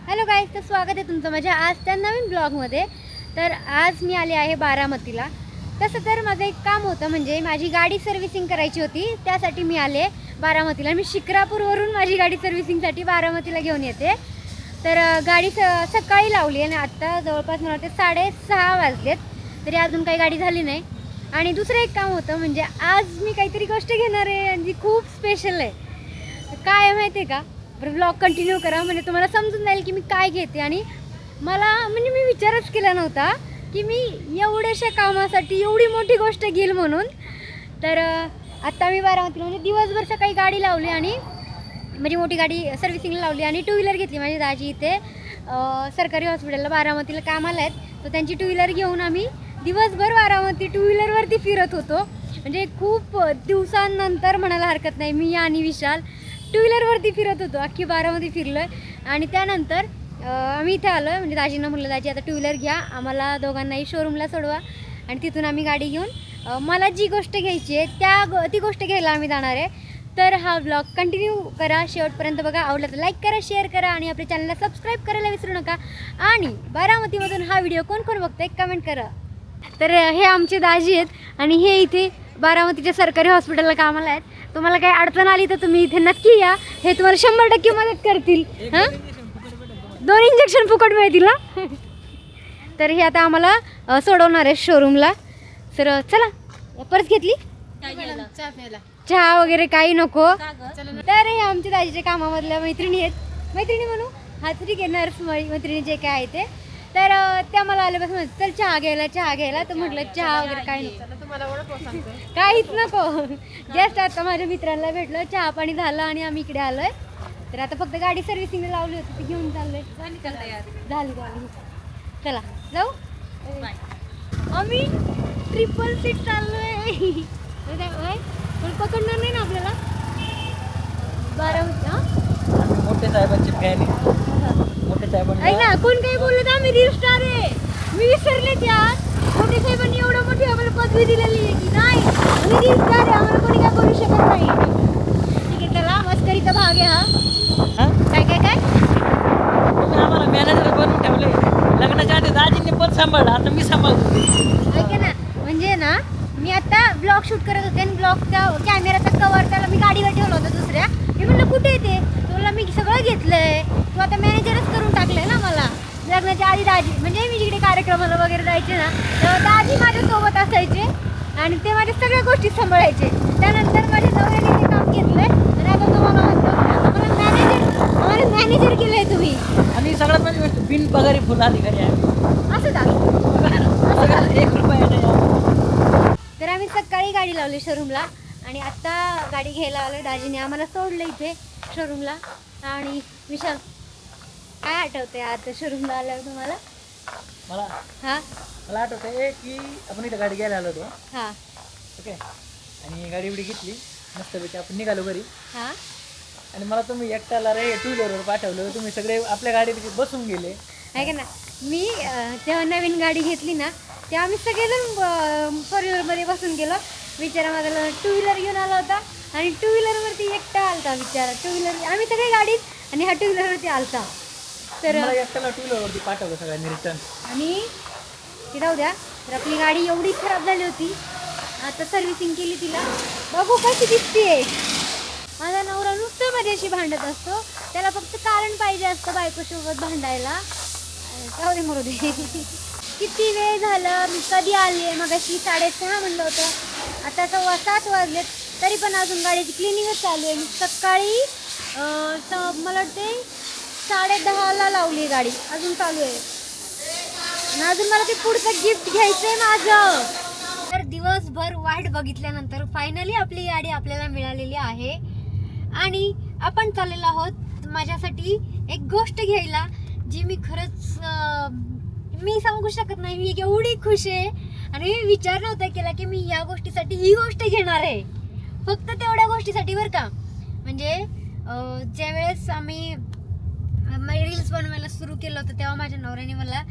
Hello guys, तर स्वागत आहे तुमचं माझ्या आजच्या नवीन ब्लॉगमध्ये। तर आज मी आले आहे बारामतीला। तसं तर माझं एक काम होतं, म्हणजे माझी गाडी सर्व्हिसिंग करायची होती, त्यासाठी मी आले बारामतीला। मी शिक्रापूरवरून माझी गाडी सर्व्हिसिंगसाठी बारामतीला घेऊन येते। तर गाडी सकाळी लावली आणि आत्ता जवळपास मला वाटते 6:30 वाजलेत, तरी अजून काही गाडी झाली नाही। आणि दुसरं एक काम होतं, म्हणजे आज मी काहीतरी गोष्ट घेणार आहे आणि ती खूप स्पेशल आहे। काय आहे माहिती आहे का? बरं, ब्लॉग कंटिन्यू करा, म्हणजे तुम्हाला समजून जाईल की मी काय घेते। आणि मला म्हणजे मी विचारच केला नव्हता की मी एवढ्याशा कामासाठी एवढी मोठी गोष्ट घेईल म्हणून। तर आत्ता मी बारामतीला म्हणजे दिवसभर सकाळी गाडी लावली आणि म्हणजे मोठी गाडी सर्व्हिसिंगला लावली आणि टू व्हीलर घेतली। माझी दाजी इथे सरकारी हॉस्पिटलला बारामतीला कामाला आहेत, तर त्यांची टू व्हीलर घेऊन आम्ही दिवसभर बारामती टू व्हीलरवरती फिरत होतो। म्हणजे खूप दिवसांनंतर म्हणायला हरकत नाही, मी आणि विशाल टू व्हीलरवरती फिरत होतो, अख्खी बारामती फिरलो आहे। आणि त्यानंतर आम्ही इथे आलो आहे, म्हणजे दाजींना म्हटलं दाजी आता टू व्हीलर घ्या, आम्हाला दोघांनाही शोरूमला सोडवा आणि तिथून आम्ही गाडी घेऊन मला जी गोष्ट घ्यायची आहे ती गोष्ट घ्यायला आम्ही जाणार आहे। तर हा ब्लॉग कंटिन्यू करा, शेवटपर्यंत बघा। आवडला तर लाईक करा, शेअर करा आणि आपल्या चॅनलला सबस्क्राईब करायला विसरू नका। आणि बारामतीमधून हा व्हिडिओ कोण कोण बघतंय कमेंट करा। तर हे आमचे दाजी आहेत आणि हे इथे बारामतीच्या सरकारी हॉस्पिटलला कामाला आहेत। तुम्हाला काही अडचण आली तर तुम्ही इथे नक्की या, हे तुम्हाला 100% मदत करतील। हां, 2 इंजेक्शन फुकट मिळतील ना। तर हे आता आम्हाला सोडवणार आहे शोरूमला। तर चला, परत घेतली चहा वगैरे काही नको। तर हे आमच्या दाजीच्या कामामधल्या मैत्रिणी आहेत, मैत्रिणी म्हणू, हा ठीक आहे, नर्स मैत्रिणी जे काय आहे ते। तर त्या मला आल्यापासून चल चहा घ्यायला, तर म्हटलं चहा वगैरे काही नको, काहीच नको। जस्ट आता माझ्या मित्रांना भेटलं, चहा पाणी झालं आणि आम्ही इकडे आलोय। तर आता फक्त गाडी सर्व्हिसिंगला लावली होती, ती घेऊन चाललोय। झाली चला जाऊ। आम्ही ट्रिपल सीट चाललोय। पण पकडणार नाही ना आपल्याला? बारामती मोठे साहेबांची फॅन आहे। मोठे साहेबांना ऐक ना, कोण काही बोलत, आम्ही रील स्टार आहे, मी विसरले त्यात। मोठे साहेबांनी एवढं मोठी आम्हाला पदवी दिलेली आहे की नाही, आम्ही रील स्टार आहे, आम्हाला कोणी काय करू शकत नाही। ठीक आहे, चला, मस्करीचा भाग आहे हा। काय काय काय तुम्ही आम्हाला मॅनेजर बनवून ठेवले, लग्नाच्या आधी दाजींनी पण सांभाळलं, आता मी सांभाळतो। ऐका ना, म्हणजे ना मी आता ब्लॉग शूट करत होते आणि ब्लॉगचा कॅमेराचा कवर त्याला मी गाडीवर ठेवला होता दुसऱ्या। मी म्हणलं कुठे येते, तुला मी सगळं घेतलंय, तू आता मॅनेजरच करून टाकलंय ना मला। लग्नाच्या आधी दाजी, म्हणजे मी जिकडे कार्यक्रमाला वगैरे जायचे ना, तेव्हा दाजी माझ्यासोबत असायचे आणि ते माझ्या सगळ्या गोष्टी सांभाळायचे। त्यानंतर माझ्या नवऱ्याने ते काम घेतलंय आणि आता तुम्हाला म्हणतो आम्हाला मॅनेजर केलंय तुम्ही। आणि सगळ्यात माझी गोष्ट, बिन पगारी फुल अधिकारी आहे। असं का? पगार 1 रुपया नाही। तर आम्ही सकाळी गाडी लावली शोरूमला आणि आत्ता गाडी घ्यायला आलो। दाजीने आम्हाला सोडलं इथे शोरूमला। आणि विशाल, काय आठवतंय आता शोरूमला आल्यावर तुम्हाला? मला आठवतंय की आपण इथं गाडी घ्यायला आलो होतो, हां ओके, आणि गाडी बिडी घेतली मस्तपैकी, आपण निघालो घरी। हां, आणि मला तुम्ही एकट्याला रे टू व्हीलरवर पाठवलं, तुम्ही सगळे आपल्या गाडीत बसून गेले। आहे का ना, मी जेव्हा नवीन गाडी घेतली ना, तेव्हा आम्ही सगळेजण 4 व्हीलरमध्ये बसून गेलो। बिचारा माझा टू व्हीलर घेऊन आला होता आणि टू व्हीलरवरती एकटा आलता बिचारा। टू व्हीलर आम्ही सगळे गाडीत आणि हा टू व्हीलरवरती आलता। तर मला एकट्याला टू व्हीलरवरती पाठवलं सगळ्यांनी रिटर्न। आणि ती जाऊ द्या, तर आपली गाडी एवढी खराब झाली होती, आता सर्व्हिसिंग केली तिला, बघू कशी दिसते। माझा नवरा नुसतं माझ्याशी भांडत असतो, त्याला फक्त कारण पाहिजे असतं बायकोसोबत भांडायला। जाऊ दे, मरू दे। किती वेळ झालं, मी कधी आले, मगाशी 6:30 म्हणलं होतं, आता 7:15 वाजलेत, तरी पण अजून गाडीची क्लिनिंगच चालू आहे। मी सकाळी मला वाटते 10:30ला लावली गाडी, अजून चालू आहे आणि अजून मला ते पुढचं गिफ्ट घ्यायचं आहे माझं। तर दिवसभर वाट बघितल्यानंतर फायनली आपली गाडी आपल्याला मिळालेली आहे आणि आपण चाललेलो आहोत माझ्यासाठी एक गोष्ट घ्यायला, जी मी खरंच मी सांगू शकत नाही। मी एवढी खुश आहे आणि मी विचार नव्हता केला की मी या गोष्टीसाठी ही गोष्ट घेणार आहे, फक्त तेवढ्या गोष्टीसाठी बरं का। म्हणजे ज्यावेळेस आम्ही रील्स बनवायला सुरू केलं होतं, तेव्हा माझ्या नवऱ्याने मला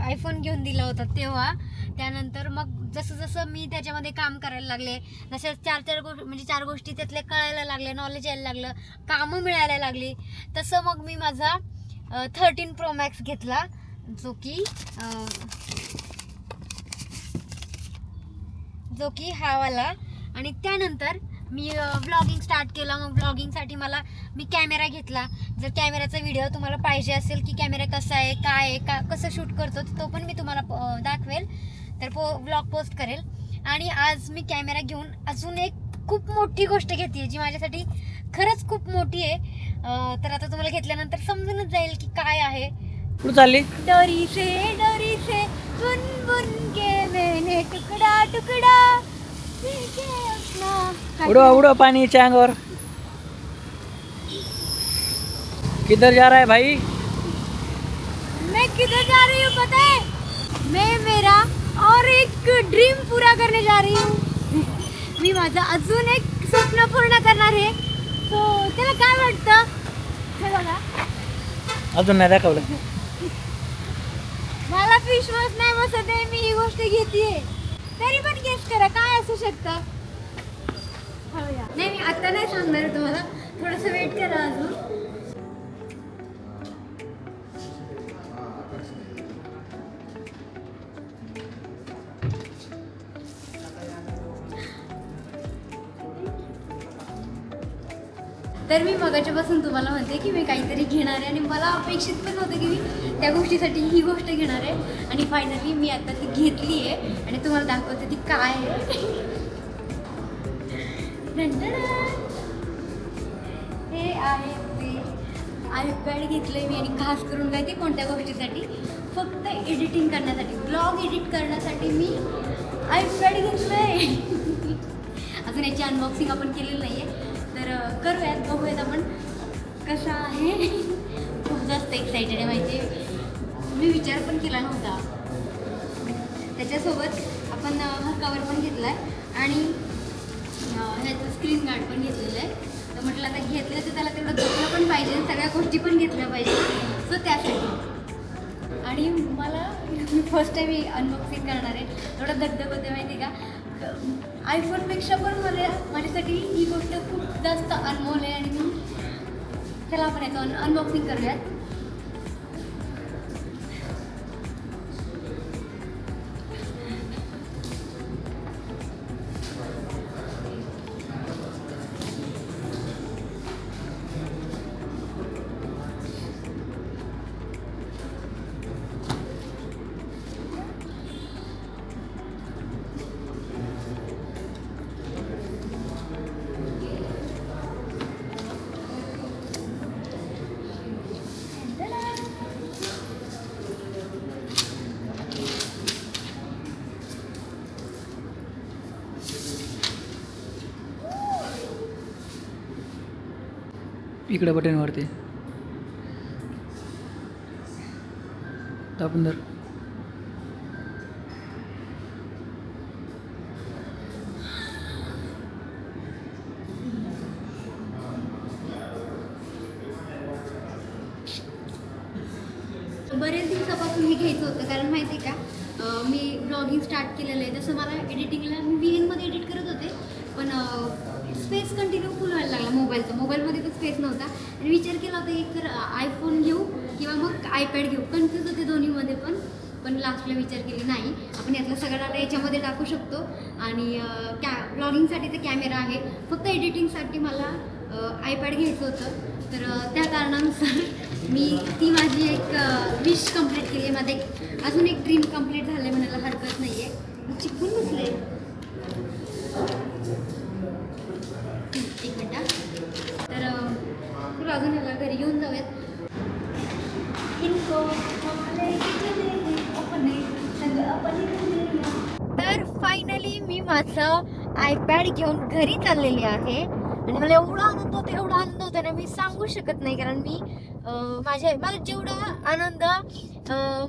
आयफोन घेऊन दिला होता तेव्हा। त्यानंतर मग जसं जसं मी त्याच्यामध्ये काम करायला लागले, जसं 4 गोष्टी त्यातल्या कळायला लागल्या, नॉलेज यायला लागलं, कामं मिळायला लागली, तसं मग मी माझा 13 Pro Max घेतला, जो की हा वाला. आणि त्यानंतर मी व्लॉगिंग स्टार्ट केला. मग व्लॉगिंगसाठी मी कॅमेरा घेतला. जर कॅमेराचा व्हिडिओ तुम्हाला पाहिजे असेल की कॅमेरा कसा आहे, काय आहे, कसं शूट करतो, तो पण मी तुम्हाला दाखवेल. तर व्लॉग पोस्ट करेल. आणि आज मी कॅमेरा घेऊन अजून एक खूप मोठी गोष्ट घेते जी माझ्यासाठी खरंच खूप मोठी आहे. तर आता तुम्हाला घेतल्यानंतर समजूनच जाईल की काय आहे. कुठं चालली? डोरी से बुन बुन के मैंने टुकड़ा टुकड़ा उड़ो उड़ो पानी चांगोर. किधर जा रहा है भाई? मैं किधर जा रही हूँ पता है? मैं मेरा और एक ड्रीम पूरा करने जा रही हूँ. मी माझं अजून एक स्वप्न पूर्ण करणार आहे. तो त्याला काय वाटतं हे बघा. अजून नाही दाखवलं. मला विश्वास नाही बसत आहे मी ही गोष्ट घेतेय. तरी पण गेस करा काय असू शकतं. नाही मी आता नाही सांगणार आहे तुम्हाला, थोडंसं वेट करा अजून. तर मी मगाच्यापासून तुम्हाला म्हणते की मी काहीतरी घेणार आहे आणि मला अपेक्षित पण नव्हतं की मी त्या गोष्टीसाठी ही गोष्ट घेणार आहे. आणि फायनली मी आता ती घेतली आहे आणि तुम्हाला दाखवते ती काय आहे. हे आहे ते आयपॅड घेतलं आहे मी. आणि खास करून काय ते कोणत्या गोष्टीसाठी, फक्त एडिटिंग करण्यासाठी, ब्लॉग एडिट करण्यासाठी मी आयपॅड घेतलं आहे. अजून याची अनबॉक्सिंग आपण केलेलं नाही आहे. तर करूयात, बघूयात आपण कसा आहे. खूप जास्त एक्सायटेड आहे माहिती आहे. मी विचार पण केला नव्हता. त्याच्यासोबत आपण हा कवर पण घेतला आहे आणि ह्याचं स्क्रीन गार्ड पण घेतलेलं आहे. तर म्हटलं आता घेतलं तर त्याला तेवढं जपलं पण पाहिजे, सगळ्या गोष्टी पण घेतल्या पाहिजे. सो त्यासाठी. आणि मी फर्स्ट टाईम अनबॉक्सिंग करणार आहे. थोडं धगधग होते माहिती आहे का. आयफोनपेक्षा पण माझ्यासाठी ही गोष्ट खूप जास्त अनमोल आहे. आणि मी चला आपण याचं अनबॉक्सिंग करूयात. इकडे बटनवरती दाबून धर. बरेच दिवसापासून हे घ्यायचं होतं कारण माहिती आहे का, मी ब्लॉगिंग स्टार्ट केलेलं आहे. तसं मला एडिटिंगला मी VN मध्ये एडिट करत होते, पण स्पेस कंटिन्यू फुल व्हायला लागला मोबाईलमध्ये पण स्पेस नव्हता. आणि विचार केला होता एक तर आयफोन घेऊ किंवा मग आयपॅड घेऊ. कन्फ्यूज होते दोन्हीमध्ये पण लास्टला विचार केली नाही, आपण यातला सगळा डाटा याच्यामध्ये टाकू शकतो. आणि ब्लॉगिंगसाठी तर कॅमेरा आहे, फक्त एडिटिंगसाठी मला आयपॅड घ्यायचं होतं. तर त्या कारणानुसार ती माझी एक विश कंप्लीट केली आहे. माझं अजून एक ड्रीम कंप्लीट झालं आहे म्हणायला हरकत नाही आहे. मी चिकून बसले. एक मिनटं. तर तुला अजून ह्याला घरी घेऊन जाऊयात. तर फायनली मी माझं आयपॅड घेऊन घरी चाललेली आहे. आणि मला एवढा आनंद होतो ना, मी सांगू शकत नाही. कारण मला जेवढा आनंद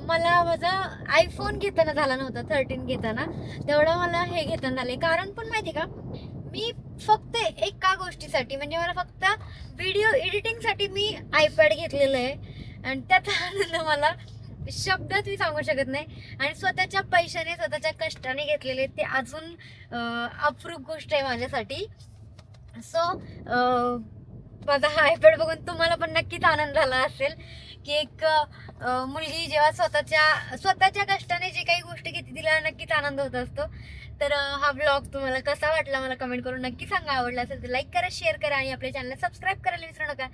मला माझा आयफोन घेताना झाला नव्हता, 13 घेताना, तेवढा मला हे घेताना झाले. कारण पण माहिती का, मी फक्त एका गोष्टीसाठी, म्हणजे मला फक्त व्हिडिओ एडिटिंगसाठी मी आयपॅड घेतलेलं आहे. आणि त्याचा आनंद मला शब्दात मी सांगू शकत नाही. आणि स्वतःच्या पैशाने, स्वतःच्या कष्टाने घेतलेले ते अजून अप्रूप गोष्ट आहे माझ्यासाठी. सो माझा हा आयपॅड बघून तुम्हाला पण नक्कीच आनंद झाला असेल की एक मुलगी जेव्हा स्वतःच्या कष्टाने जे काही गोष्टी घेते तिला नक्कीच आनंद होत असतो. तर हा ब्लॉग तुम्हाला कसा वाटला मला कमेंट करून नक्की सांगा. आवडला असेल तर लाईक करा, शेअर करा आणि आपल्या चॅनलला सबस्क्राईब करायला विसरू नका.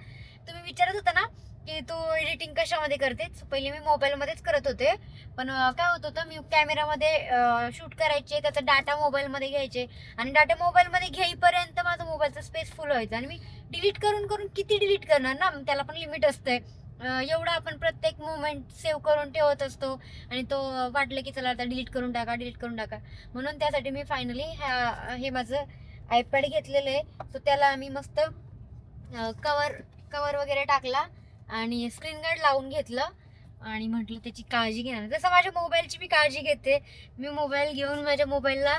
तुम्ही विचारत होता ना की तू एडिटिंग कशामध्ये करते. पहिले मी मोबाईलमध्येच करत होते, पण काय होत होतं, मी कॅमेरामध्ये शूट करायचे, त्याचा डाटा मोबाईलमध्ये घ्यायचे आणि डाटा मोबाईलमध्ये घेईपर्यंत माझा मोबाईलचा स्पेस फुल व्हायचा आणि मी डिलीट करून करून किती डिलीट करणार ना, त्याला पण लिमिट असते. एवढं आपण प्रत्येक मोमेंट सेव्ह करून ठेवत असतो आणि तो वाटलं की चला आता डिलीट करून टाका. म्हणून त्यासाठी मी फायनली हे माझं आयपॅड घेतलेलं आहे. सो त्याला आम्ही मस्त कवर वगैरे टाकला आणि स्क्रीन गार्ड लावून घेतलं आणि म्हटलं त्याची काळजी घेणार. जसं माझ्या मोबाईलची मी काळजी घेते. मी मोबाईल घेऊन माझ्या मोबाईलला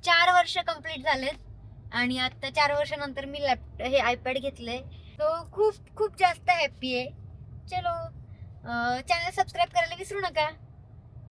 4 वर्ष कंप्लीट झालेत आणि आता 4 वर्षानंतर मी हे आयपॅड घेतलंय. तो खूप खूप जास्त हॅप्पी आहे. चलो, चॅनल सबस्क्राईब करायला विसरू नका.